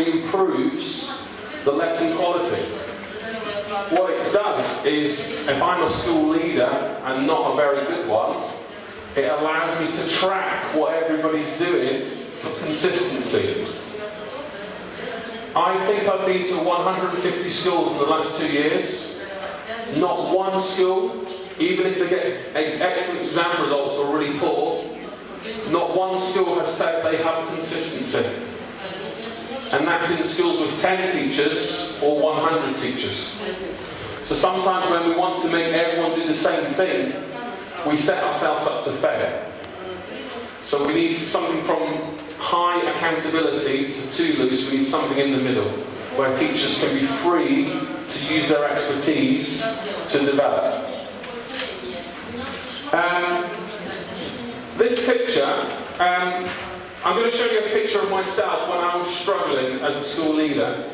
actually improves the lesson quality. What it does is, if I'm a school leader and not a very good one, it allows me to track what everybody's doing for consistency. I think I've been to 150 schools in the last 2 years. Not one school, even if they get excellent exam results or really poor, not one school has said they have consistency. And that's in schools with 10 teachers or 100 teachers. So sometimes when we want to make everyone do the same thing, we set ourselves up to fail. So we need something from high accountability to too loose. We need something in the middle, where teachers can be free to use their expertise to develop. This picture, I'm going to show you a picture of myself when I was struggling as a school leader.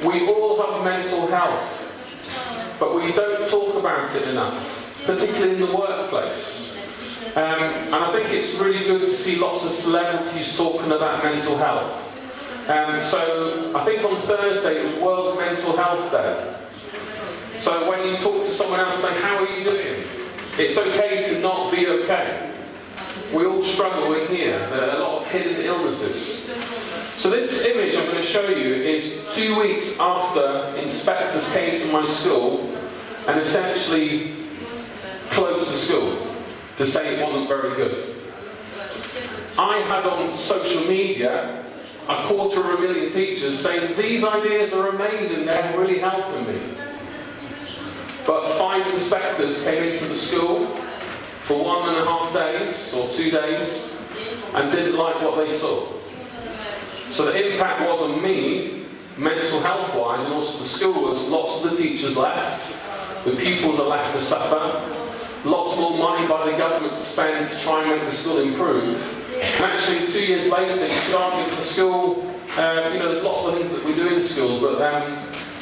We all have mental health, but we don't talk about it enough, particularly in the workplace. And I think it's really good to see lots of celebrities talking about mental health. So I think on Thursday it was World Mental Health Day. So when you talk to someone else, say, how are you doing? It's okay to not be okay. We all struggle in here. There are a lot of hidden illnesses. So this image I'm going to show you is 2 weeks after inspectors came to my school and essentially closed the school to say it wasn't very good. I had on social media 250,000 teachers saying these ideas are amazing, they're really helping me. But 5 inspectors came into the school for 1.5 days or 2 days and didn't like what they saw. So the impact was on me, mental health wise, and also the school was lots of the teachers left, the pupils are left to suffer, lots more money by the government to spend to try and make the school improve. And actually 2 years later, you could argue that the school, there's lots of things that we do in schools, but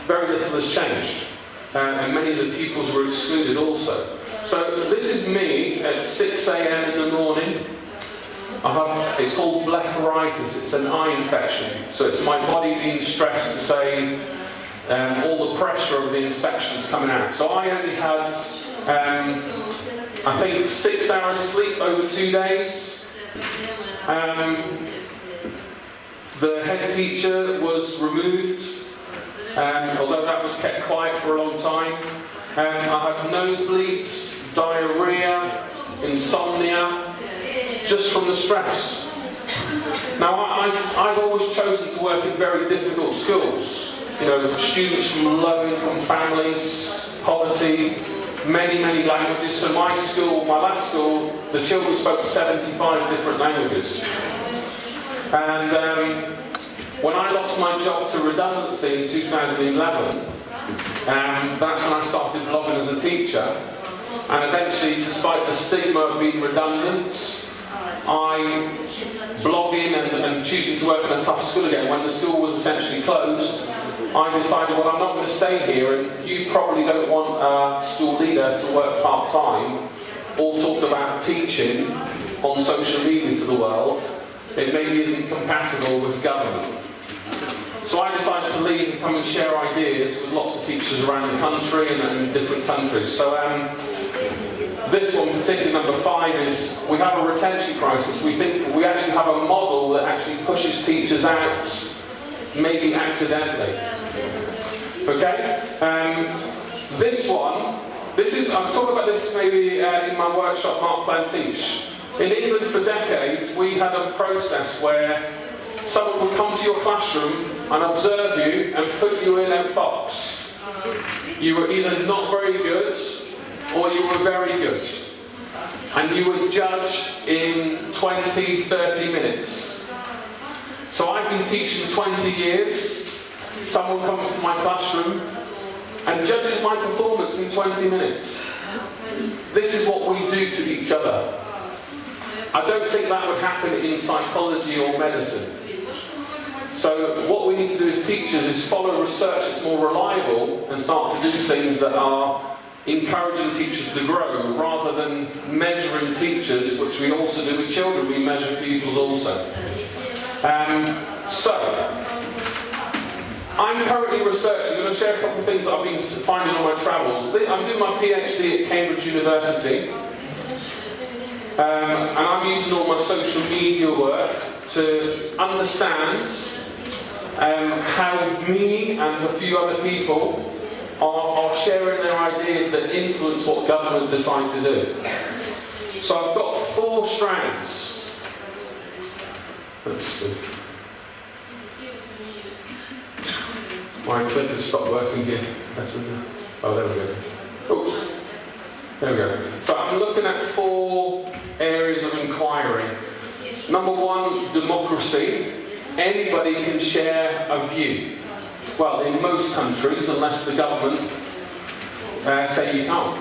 very little has changed. And many of the pupils were excluded also. So this is me at 6 a.m. in the morning. It's called blepharitis, it's an eye infection. So it's my body being stressed to say all the pressure of the inspections coming out. So I only had, I think, 6 hours sleep over 2 days. The head teacher was removed, although that was kept quiet for a long time. I had nosebleeds, diarrhea, insomnia, just from the stress. Now, I've always chosen to work in very difficult schools. Students from low-income families, poverty, many languages. So my school, my last school, the children spoke 75 different languages. And when I lost my job to redundancy in 2011, that's when I started blogging as a teacher. And eventually, despite the stigma of being redundant, I blogging and choosing to work in a tough school again. When the school was essentially closed, I decided, well, I'm not going to stay here, and you probably don't want a school leader to work part-time or talk about teaching on social media to the world. It maybe isn't compatible with government. So I decided to leave and come and share ideas with lots of teachers around the country and in different countries. So this one, particularly number 5, is we have a retention crisis. We think we actually have a model that actually pushes teachers out, maybe accidentally. Okay? This one, I'll talk about this maybe in my workshop, Mark Plan Teach. In England for decades, we had a process where someone would come to your classroom and observe you and put you in a box. You were either not very good or you were very good. And you were judged in 20, 30 minutes. So I've been teaching 20 years. Someone comes to my classroom and judges my performance in 20 minutes. This is what we do to each other. I don't think that would happen in psychology or medicine. So what we need to do as teachers is follow research that's more reliable and start to do things that are encouraging teachers to grow, rather than measuring teachers, which we also do with children. We measure pupils also. So I'm currently researching, I'm going to share a couple of things that I've been finding on my travels. I'm doing my PhD at Cambridge University, and I'm using all my social media work to understand how me and a few other people are sharing their ideas that influence what government decide to do. So I've got 4 strands. Let's see. My clicker stopped working here. Oh, there we go. Oops. There we go. So I'm looking at 4 areas of inquiry. Number 1, democracy. Anybody can share a view. Well, in most countries, unless the government say you can't.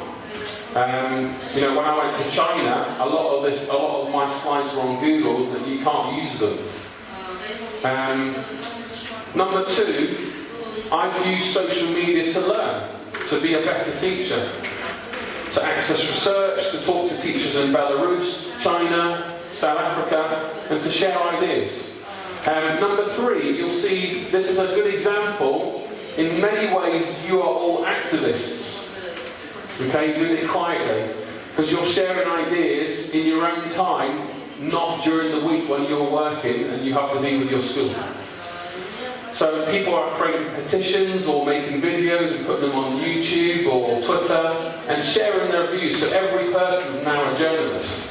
You know, when I went to China, a lot of my slides were on Google that you can't use them. Number 2, I've used social media to learn, to be a better teacher, to access research, to talk to teachers in Belarus, China, South Africa, and to share ideas. Number 3, you'll see this is a good example. In many ways, you are all activists. Okay, doing it quietly, because you're sharing ideas in your own time, not during the week when you're working and you have to be with your school. So people are creating petitions or making videos and putting them on YouTube or Twitter and sharing their views. So every person is now a journalist.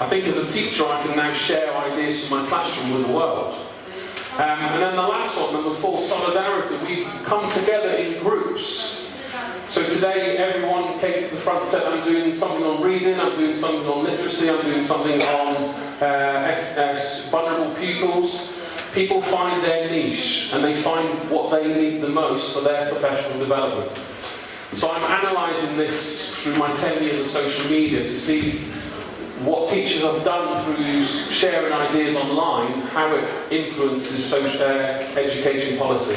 I think as a teacher I can now share ideas from my classroom with the world. And then the last one, number 4, solidarity. We come together in groups. So today everyone came to the front and said, I'm doing something on reading, I'm doing something on literacy, I'm doing something on vulnerable pupils. People find their niche and they find what they need the most for their professional development. So I'm analysing this through my 10 years of social media to see what teachers have done through sharing ideas online, how it influences education policy.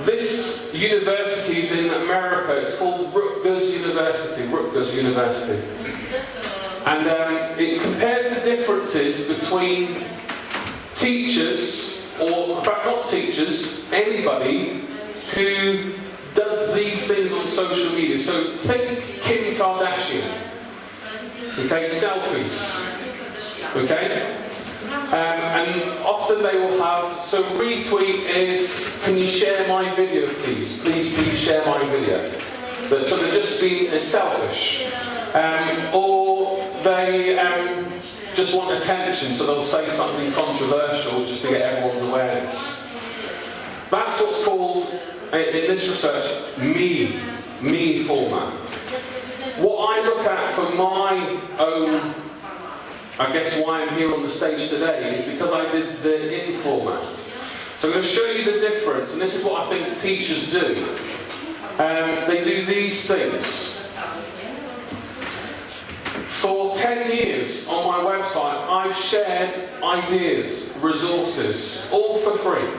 This university is in America. It's called Rutgers University. And it compares the differences between teachers, or in fact not teachers, anybody who does these things on social media. So think Kim Kardashian, okay, selfies, okay? And often they will have, so retweet is, can you share my video please? Please share my video. So they're just being selfish. Or they just want attention, so they'll say something controversial just to get everyone's awareness. That's what's called, in this research, me format. What I look at for my own, I guess why I'm here on the stage today, is because I did the in format. So I'm going to show you the difference, and this is what I think teachers do. They do these things. For 10 years on my website, I've shared ideas, resources, all for free.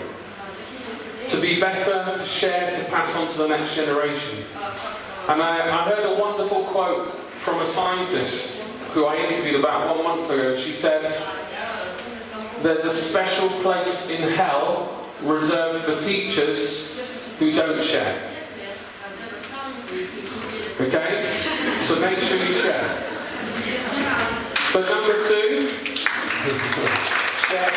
To be better, to share, to pass on to the next generation. And I heard a wonderful quote from a scientist who I interviewed about 1 month ago. She said, there's a special place in hell reserved for teachers who don't share. Okay? So make sure you share. So number 2, share.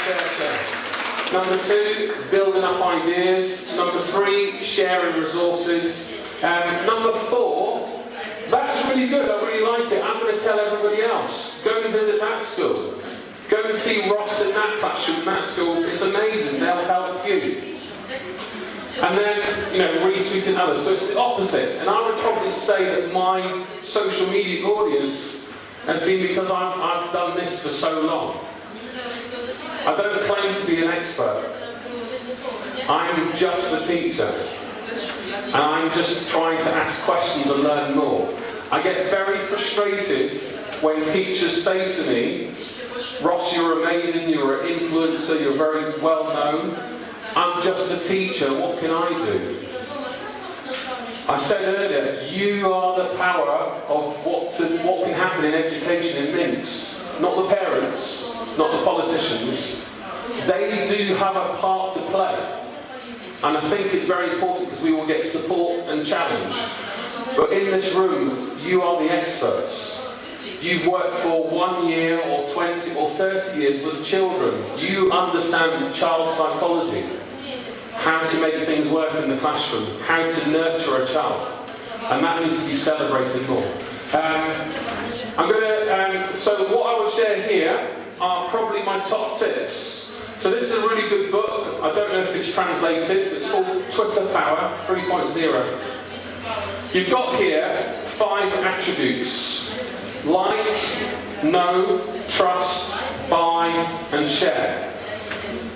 Number 2, building up ideas. Number 3, sharing resources. Number 4, that's really good, I really like it. I'm going to tell everybody else. Go and visit that school. Go and see Ross in that classroom, in that school. It's amazing, they'll help you. And then, retweeting others. So it's the opposite. And I would probably say that my social media audience has been because I've done this for so long. I don't claim to be an expert. I'm just a teacher. And I'm just trying to ask questions and learn more. I get very frustrated when teachers say to me, Ross, you're amazing, you're an influencer, you're very well known. I'm just a teacher, what can I do? I said earlier, you are the power of what can happen in education in Minsk. Not the parents, not the politicians. they do have a part to play. And I think it's very important because we will get support and challenge. But in this room, you are the experts. You've worked for 1 year or 20 or 30 years with children. You understand child psychology, how to make things work in the classroom, how to nurture a child. And that needs to be celebrated more. So what I will share here are probably my top tips. So this is a really good book. I don't know if it's translated. It's called Twitter Power 3.0. You've got here 5 attributes. Like, know, trust, buy, and share.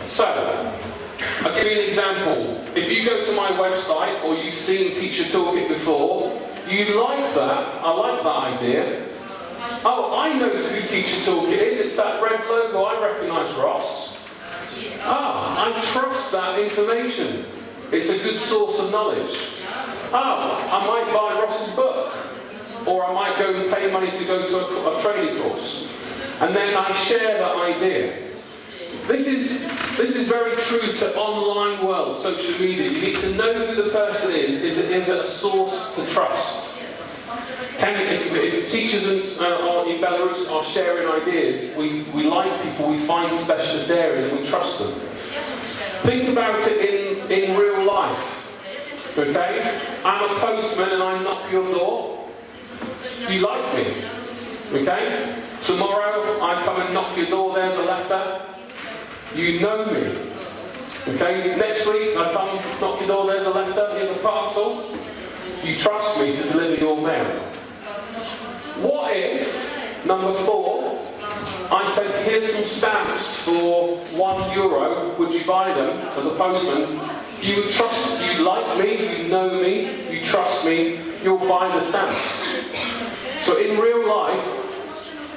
So, I'll give you an example. If you go to my website, or you've seen Teacher Toolkit before, you like that, I like that idea. Oh, I know who Teacher Toolkit is, it's that red logo, I recognise Ross. Ah, I trust that information. It's a good source of knowledge. Ah, I might buy Ross's book. Or I might go and pay money to go to a training course. And then I share that idea. This is very true to online world, social media. You need to know who the person is. Is it a source to trust? If teachers in Belarus are sharing ideas, we like people, we find specialist areas and we trust them. Think about it in real life. Okay? I'm a postman and I knock your door. You like me. Okay? Tomorrow I come and knock your door, there's a letter. You know me. Okay? Next week I come, knock your door, there's a letter, here's a parcel. You trust me to deliver your mail. What if, number 4, I said, here's some stamps for €1, would you buy them as a postman? You would trust, you like me, you know me, you trust me, you'll buy the stamps. So in real life,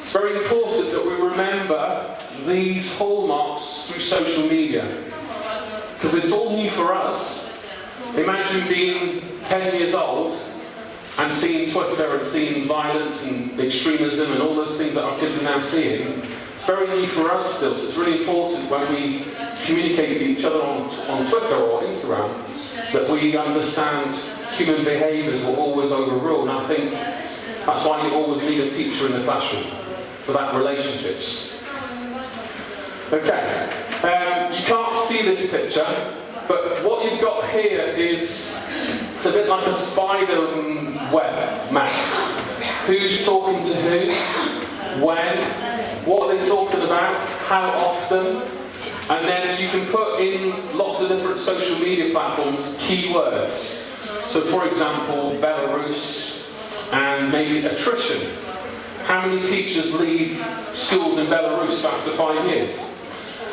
it's very important that we remember these hallmarks through social media. Because it's all new for us. Imagine being 10 years old and seeing Twitter and seeing violence and extremism and all those things that our kids are now seeing. It's very new for us still, so it's really important when we communicate to each other on Twitter or Instagram that we understand human behaviours will always overrule. And I think that's why you always need a teacher in the classroom, for that relationships. Okay, you can't see this picture, but what you've got here is, it's a bit like a spider web map. Who's talking to who, when, what are they talking about, how often, and then you can put in lots of different social media platforms keywords. So for example, Belarus, and maybe attrition. How many teachers leave schools in Belarus after 5 years?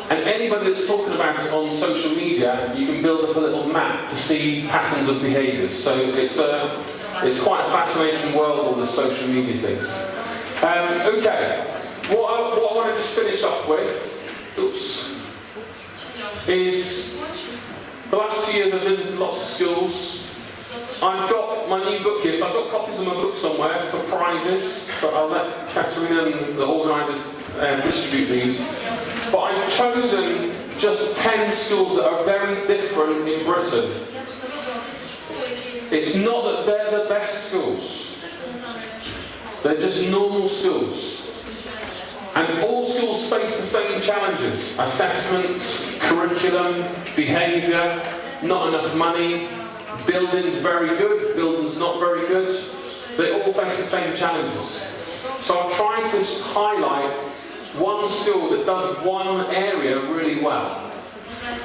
And anybody that's talking about it on social media, you can build up a little map to see patterns of behaviours. So it's quite a fascinating world, all the social media things. Okay, what I want to just finish off with, is the last 2 years I've visited lots of schools. I've got my new book here, so I've got copies of my book somewhere for prizes, so I'll let Katerina and the organisers distribute these. But I've chosen just 10 schools that are very different in Britain. It's not that they're the best schools. They're just normal schools. And all schools face the same challenges. Assessments, curriculum, behaviour, not enough money, building's very good, building's not very good. They all face the same challenges. So I'm trying to highlight one school that does one area really well.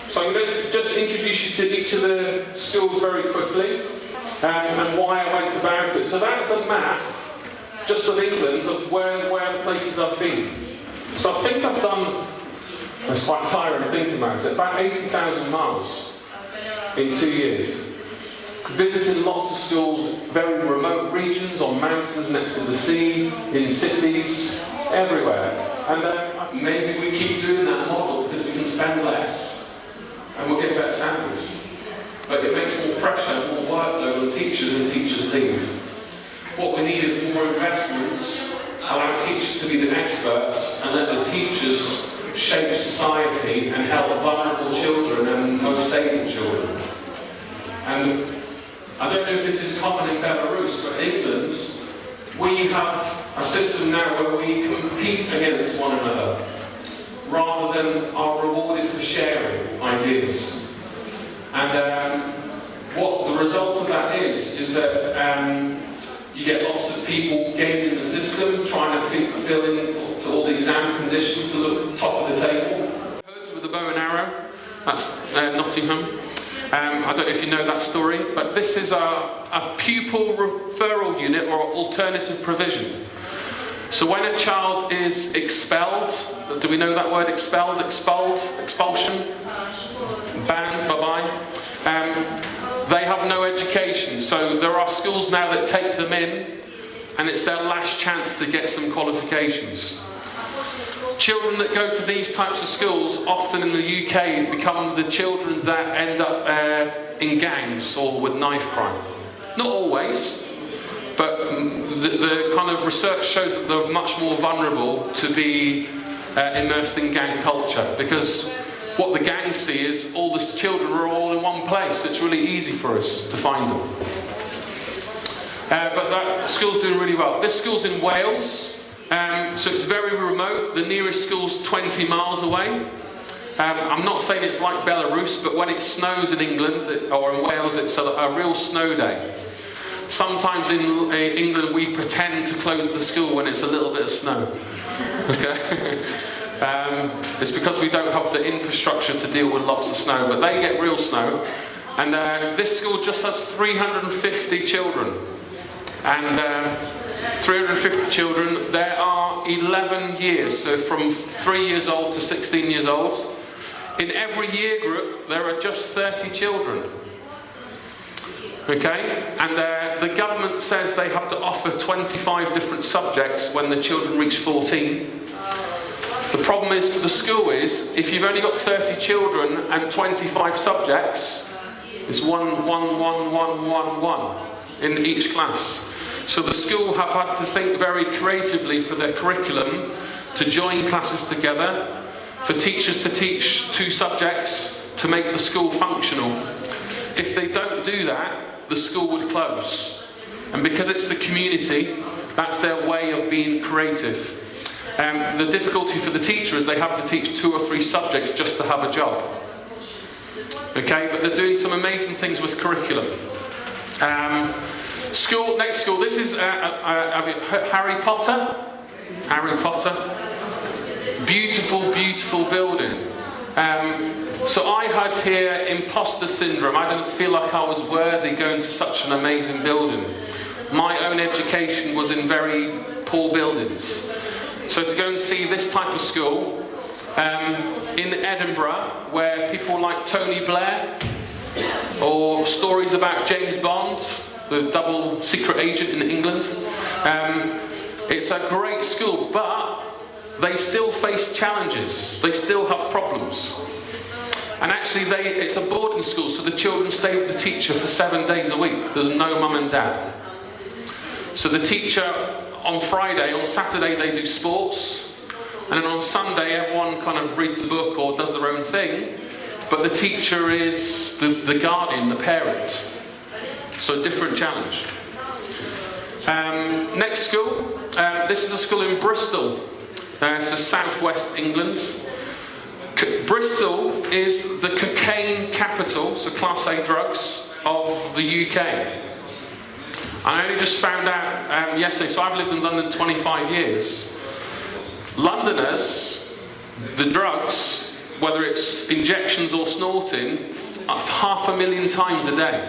So I'm going to just introduce you to each of the schools very quickly and why I went about it. So that's a map just of England of where the places I've been. So I think I've done, it's quite tiring thinking about it, about 80,000 miles in 2 years. Visited lots of schools, very remote regions, on mountains next to the sea, in cities, everywhere. And maybe we keep doing that model because we can spend less and we'll get better samples. But it makes more pressure, more workload on teachers and teachers leave. What we need is more investments, allow teachers to be the experts and let the teachers shape society society and help vulnerable children and most able children. And I don't know if this is common in Belarus, but in England, we have a system now where we compete against one another, rather than are rewarded for sharing ideas. And what the result of that is that you get lots of people gaming the system, trying to fill in to all the exam conditions to the top of the table. With the bow and arrow, that's Nottingham. I don't know if you know that story, but this is a pupil referral unit or alternative provision. So when a child is expelled, do we know that word expelled, expulsion, banned, bye-bye, they have no education. So there are schools now that take them in, and it's their last chance to get some qualifications. Children that go to these types of schools, often in the UK, become the children that end up in gangs or with knife crime. Not always, but the kind of research shows that they're much more vulnerable to be immersed in gang culture, because what the gangs see is all the children are all in one place, so it's really easy for us to find them. But that school's doing really well. This school's in Wales. So it's very remote. The nearest school's 20 miles away. I'm not saying it's like Belarus, but when it snows in England or in Wales, it's a real snow day. Sometimes in England we pretend to close the school when it's a little bit of snow. Okay? It's because we don't have the infrastructure to deal with lots of snow, but they get real snow. And this school just has 350 children. And 350 children, there are 11 years, so from 3 years old to 16 years old. In every year group, there are just 30 children. Okay? And the government says they have to offer 25 different subjects when the children reach 14. The problem is for the school is, if you've only got 30 children and 25 subjects, it's 1, 1, 1, 1, 1, 1 in each class. So the school have had to think very creatively for their curriculum to join classes together, for teachers to teach 2 subjects to make the school functional. If they don't do that, the school would close. And because it's the community, that's their way of being creative. The difficulty for the teacher is they have to teach 2 or 3 subjects just to have a job. Okay, but they're doing some amazing things with curriculum. Next school, this is Harry Potter. Harry Potter. Beautiful, beautiful building. So I had here imposter syndrome. I didn't feel like I was worthy going to such an amazing building. My own education was in very poor buildings. So to go and see this type of school in Edinburgh, where people like Tony Blair, or stories about James Bond, the double secret agent in England. It's a great school, but they still face challenges. They still have problems. And actually, it's a boarding school, so the children stay with the teacher for 7 days a week. There's no mum and dad. So the teacher, on Friday, on Saturday, they do sports. And then on Sunday, everyone kind of reads the book or does their own thing. But the teacher is the guardian, the parent. So a different challenge. Next school, this is a school in Bristol, so southwest England. Bristol is the cocaine capital, so Class A drugs, of the UK. I only just found out yesterday, so I've lived in London 25 years. Londoners, the drugs, whether it's injections or snorting, 500,000 times a day,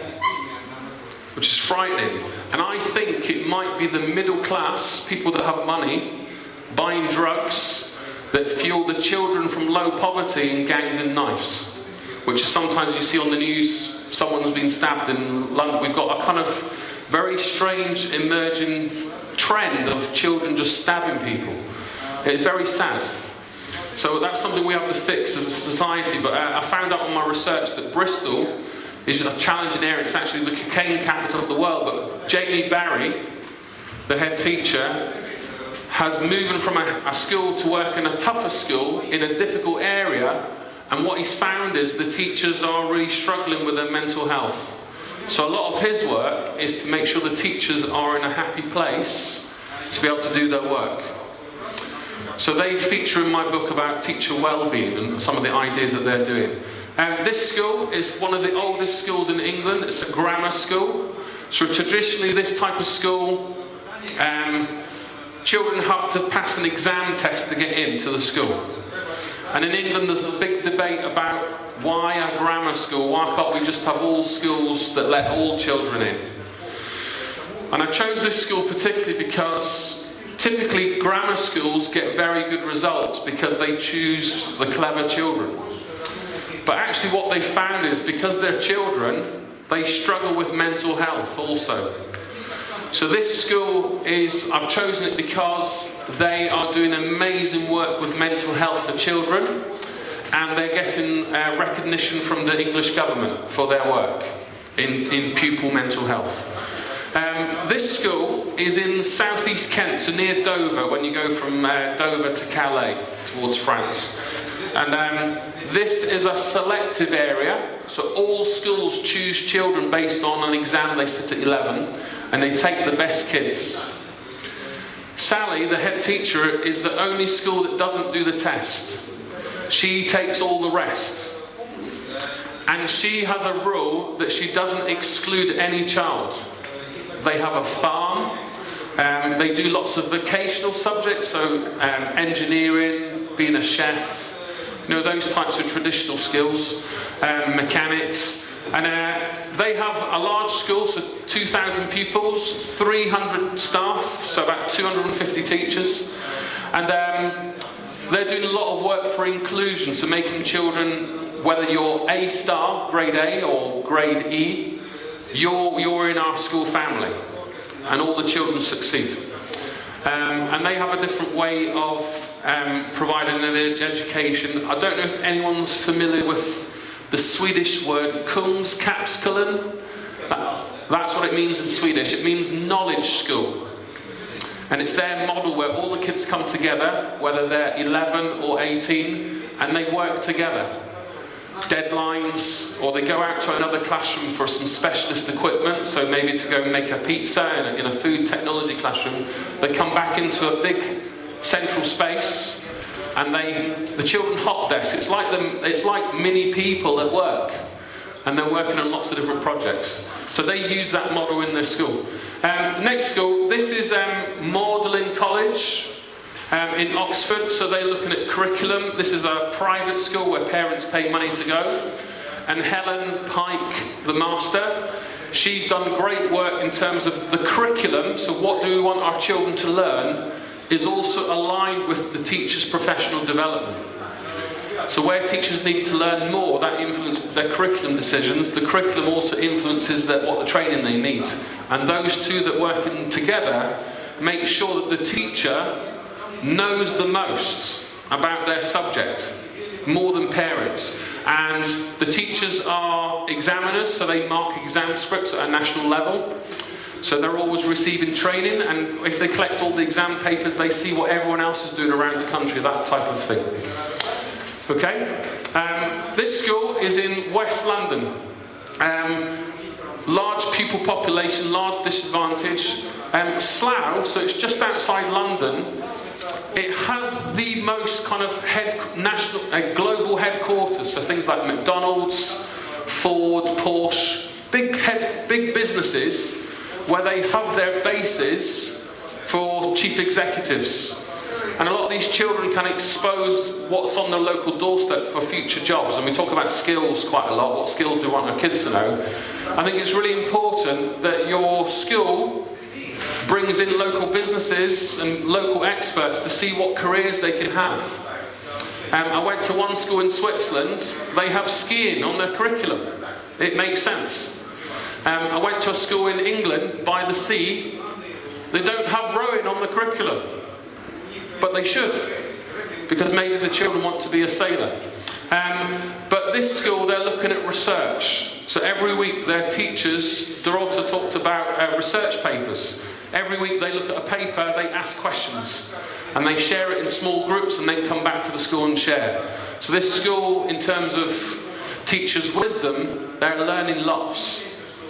which is frightening. And I think it might be the middle class, people that have money, buying drugs that fuel the children from low poverty in gangs and knives, which is sometimes you see on the news, someone's been stabbed in London. We've got a kind of very strange emerging trend of children just stabbing people. It's very sad. So that's something we have to fix as a society. But I found out on my research that Bristol is a challenging area. It's actually the cocaine capital of the world. But Jamie Barry, the head teacher, has moved from a school to work in a tougher school in a difficult area And what he's found is the teachers are really struggling with their mental health. So a lot of his work is to make sure the teachers are in a happy place to be able to do their work. So they feature in my book about teacher well-being and some of the ideas that they're doing. This school is one of the oldest schools in England. It's a grammar school. So traditionally this type of school, children have to pass an exam test to get into the school. And in England there's a big debate about why a grammar school, why can't we just have all schools that let all children in? And I chose this school particularly because typically grammar schools get very good results because they choose the clever children. But actually what they found is because they're children, they struggle with mental health also. So this school is, I've chosen it because they are doing amazing work with mental health for children, and they're getting recognition from the English government for their work in pupil mental health. This school is in southeast Kent, so near Dover, when you go from Dover to Calais towards France. And this is a selective area, so all schools choose children based on an exam they sit at 11, and they take the best kids. Sally, the head teacher, is the only school that doesn't do the test. She takes all the rest. And she has a rule that she doesn't exclude any child. They have a farm, they do lots of vocational subjects, so engineering, being a chef, you know, those types of traditional skills, mechanics. And they have a large school, so 2,000 pupils, 300 staff, so about 250 teachers. And they're doing a lot of work for inclusion, so making children, whether you're A star, grade A, or grade E, you're in our school family, and all the children succeed. And they have a different way of providing their education. I don't know if anyone's familiar with the Swedish word Kungskapsskolan. That's what it means in Swedish. It means knowledge school. And it's their model where all the kids come together, whether they're 11 or 18, and they work together. Deadlines, or they go out to another classroom for some specialist equipment, so maybe to go make a pizza in a food technology classroom. They come back into a big central space, and the children hot desk. It's like mini people at work, and they're working on lots of different projects. So they use that model in their school. Next school, this is Magdalen College in Oxford. So they're looking at curriculum. This is a private school where parents pay money to go. And Helen Pike, the master, she's done great work in terms of the curriculum. So what do we want our children to learn is also aligned with the teacher's professional development. So where teachers need to learn more, that influences their curriculum decisions. The curriculum also influences what the training they need. And those two that work together make sure that the teacher knows the most about their subject, more than parents. And the teachers are examiners, so they mark exam scripts at a national level. So they're always receiving training, and if they collect all the exam papers, they see what everyone else is doing around the country, that type of thing. Okay? This school is in West London. Large pupil population, large disadvantage. Slough, so it's just outside London, it has the most kind of global headquarters, so things like McDonald's, Ford, Porsche, big businesses where they have their bases for chief executives. And a lot of these children can expose what's on their local doorstep for future jobs. And we talk about skills quite a lot. What skills do we want our kids to know? I think it's really important that your school brings in local businesses and local experts to see what careers they can have. I went to one school in Switzerland. They have skiing on their curriculum. It makes sense. I went to a school in England by the sea. They don't have rowing on the curriculum. But they should, because maybe the children want to be a sailor. But this school, they're looking at research. So every week their teachers, they're also talked about research papers. Every week they look at a paper, they ask questions, and they share it in small groups and then come back to the school and share. So this school, in terms of teachers' wisdom, they're learning lots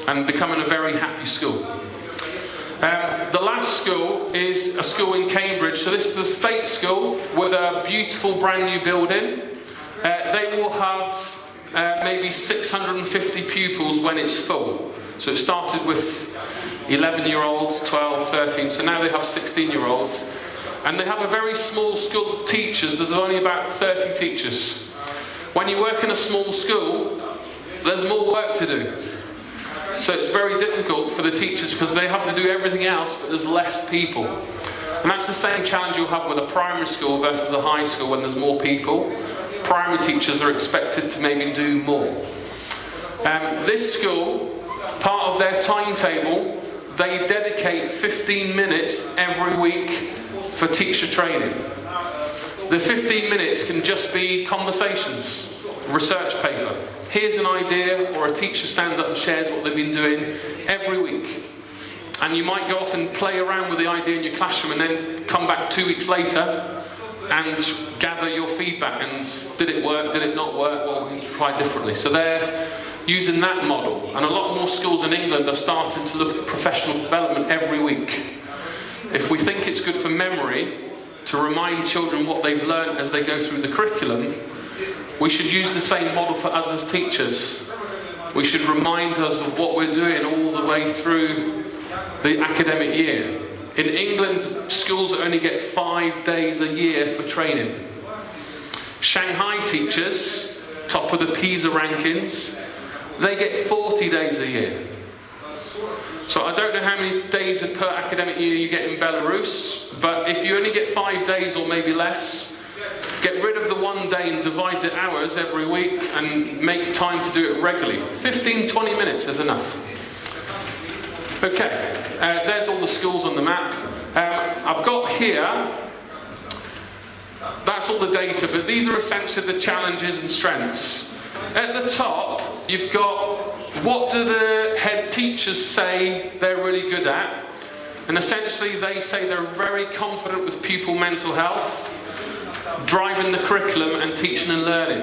and becoming a very happy school. The last school is a school in Cambridge. So this is a state school with a beautiful brand new building. They will have maybe 650 pupils when it's full. So it started with 11-year-olds, 12, 13, so now they have 16-year-olds. And they have a very small school of teachers. There's only about 30 teachers. When you work in a small school, there's more work to do. So it's very difficult for the teachers because they have to do everything else, but there's less people. And that's the same challenge you'll have with a primary school versus a high school when there's more people. Primary teachers are expected to maybe do more. This school, part of their timetable, they dedicate 15 minutes every week for teacher training. The 15 minutes can just be conversations, research paper. Here's an idea, or a teacher stands up and shares what they've been doing every week. And you might go off and play around with the idea in your classroom and then come back 2 weeks later and gather your feedback and did it work, did it not work, well, we try differently. So they're using that model. And a lot more schools in England are starting to look at professional development every week. If we think it's good for memory to remind children what they've learned as they go through the curriculum, we should use the same model for us as teachers. We should remind us of what we're doing all the way through the academic year. In England, schools only get 5 days a year for training. Shanghai teachers, top of the PISA rankings, they get 40 days a year. So I don't know how many days per academic year you get in Belarus, but if you only get 5 days or maybe less, get rid of the 1 day and divide the hours every week and make time to do it regularly. 15-20 minutes is enough. Okay, there's all the schools on the map. I've got here, that's all the data, but these are essentially the challenges and strengths. At the top, you've got what do the head teachers say they're really good at, and essentially they say they're very confident with pupil mental health, driving the curriculum and teaching and learning.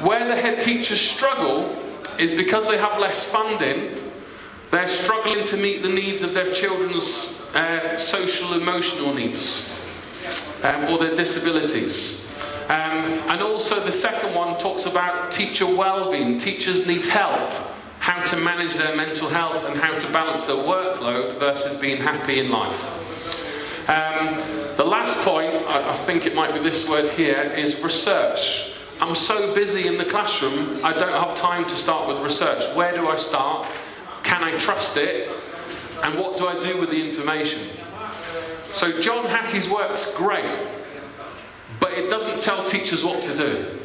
Where the head teachers struggle is because they have less funding, they're struggling to meet the needs of their children's social emotional needs or their disabilities. And also the second one talks about teacher well-being. Teachers need help, how to manage their mental health and how to balance their workload versus being happy in life. The last point, I think it might be this word here, is research. I'm so busy in the classroom, I don't have time to start with research. Where do I start? Can I trust it? And what do I do with the information? So John Hattie's work's great, but it doesn't tell teachers what to do.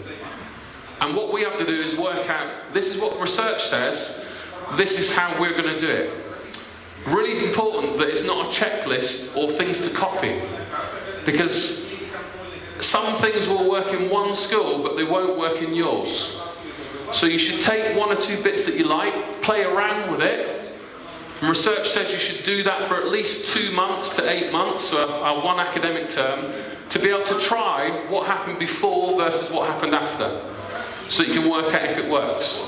And what we have to do is work out, this is what research says, this is how we're going to do it. Really important that it's not a checklist or things to copy, because some things will work in one school but they won't work in yours. So you should take 1 or 2 bits that you like, play around with it, and research says you should do that for at least 2 months to 8 months, so a 1 academic term, to be able to try what happened before versus what happened after, so you can work out if it works.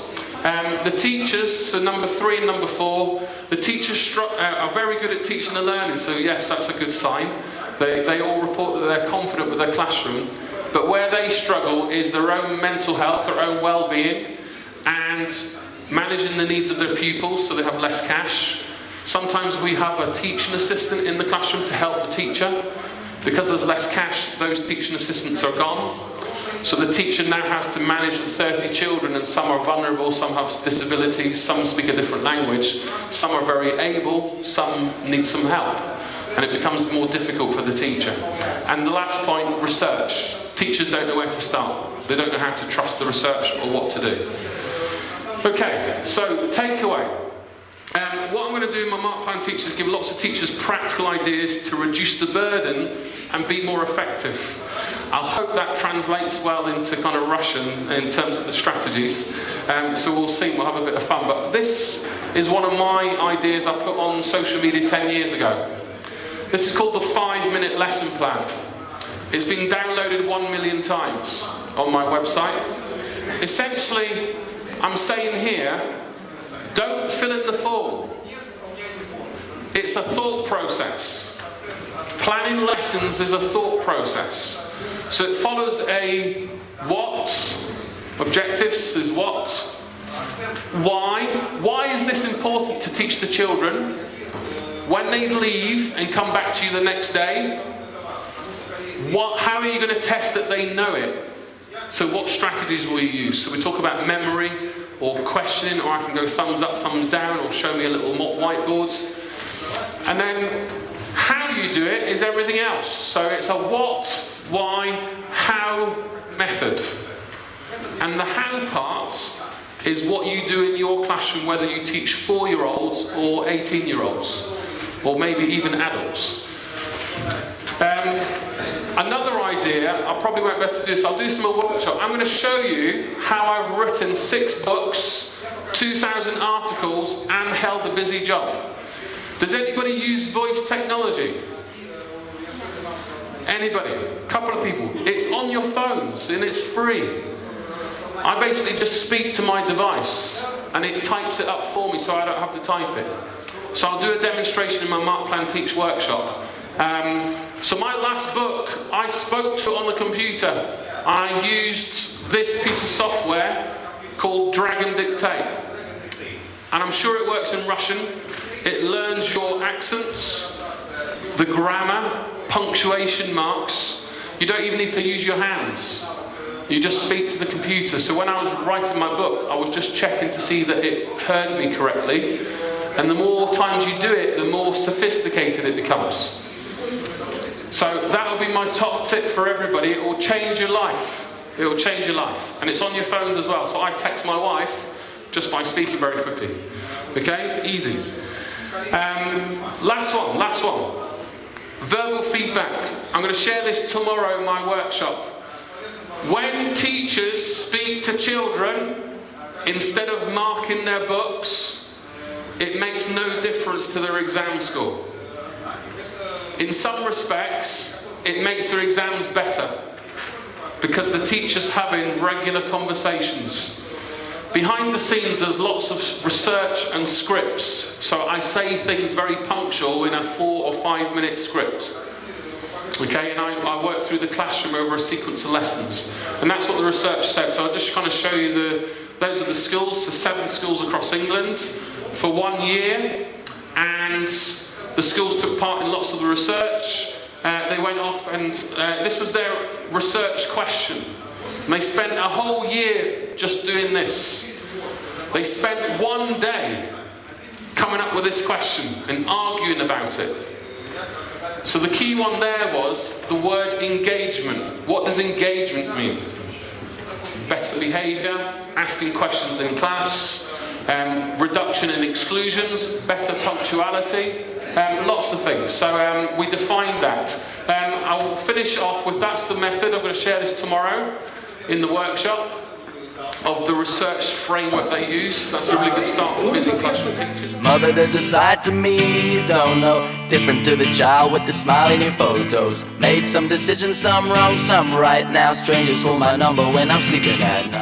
The teachers, so number 3 and number 4, the teachers are very good at teaching and learning, so yes, that's a good sign. They all report that they're confident with their classroom, but where they struggle is their own mental health, their own well-being, and managing the needs of their pupils, so they have less cash. Sometimes we have a teaching assistant in the classroom to help the teacher. Because there's less cash, those teaching assistants are gone. So the teacher now has to manage the 30 children, and some are vulnerable, some have disabilities, some speak a different language, some are very able, some need some help. And it becomes more difficult for the teacher. And the last point, research. Teachers don't know where to start. They don't know how to trust the research or what to do. Okay, so takeaway. What I'm going to do in my Mark Plan Teachers is give lots of teachers practical ideas to reduce the burden and be more effective. I hope that translates well into kind of Russian in terms of the strategies. So we'll see, we'll have a bit of fun. But this is one of my ideas I put on social media 10 years ago. This is called the 5-minute lesson plan. It's been downloaded 1 million times on my website. Essentially, I'm saying here, don't fill in the form. It's a thought process. Planning lessons is a thought process. So it follows a what, objectives is what, why is this important to teach the children? When they leave and come back to you the next day, how are you going to test that they know it? So what strategies will you use? So we talk about memory or questioning, or I can go thumbs up, thumbs down, or show me a little whiteboard. And then how you do it is everything else. So it's a what, why, how method. And the how part is what you do in your classroom, whether you teach 4-year-olds or 18-year-olds, or maybe even adults. Another idea, I probably won't be able to do this, I'll do some more workshop. I'm going to show you how I've written 6 books, 2,000 articles, and held a busy job. Does anybody use voice technology? Anybody? A couple of people. It's on your phones and it's free. I basically just speak to my device and it types it up for me so I don't have to type it. So I'll do a demonstration in my Mark Plan Teach workshop. So my last book, I spoke to on the computer. I used this piece of software called Drag and Dictate. And I'm sure it works in Russian. It learns your accents, the grammar, punctuation marks. You don't even need to use your hands. You just speak to the computer. So when I was writing my book, I was just checking to see that it heard me correctly. And the more times you do it, the more sophisticated it becomes. So that'll be my top tip for everybody. It will change your life. It will change your life. And it's on your phones as well. So I text my wife just by speaking very quickly. Okay? Easy. Last one. Verbal feedback. I'm going to share this tomorrow in my workshop. When teachers speak to children, instead of marking their books, it makes no difference to their exam score. In some respects, it makes their exams better because the teacher's having regular conversations. Behind the scenes, there's lots of research and scripts. So I say things very punctual in a 4 or 5 minute script. Okay, and I work through the classroom over a sequence of lessons. And that's what the research said. So I'll just kind of show you those are the schools, the 7 schools across England for 1 year. And the schools took part in lots of the research. They went off and this was their research question. And they spent a whole year just doing this. They spent 1 day coming up with this question and arguing about it. So the key one there was the word engagement. What does engagement mean? Better behaviour, asking questions in class, reduction in exclusions, better punctuality, lots of things. So we defined that. I'll finish off with that's the method. I'm going to share this tomorrow in the workshop of the research framework they use. That's a really good start for busy classroom teachers. Mother, there's a side to me you don't know, different to the child with the smile in your photos. Made some decisions, some wrong, some right. Now strangers hold my number when I'm sleeping at night.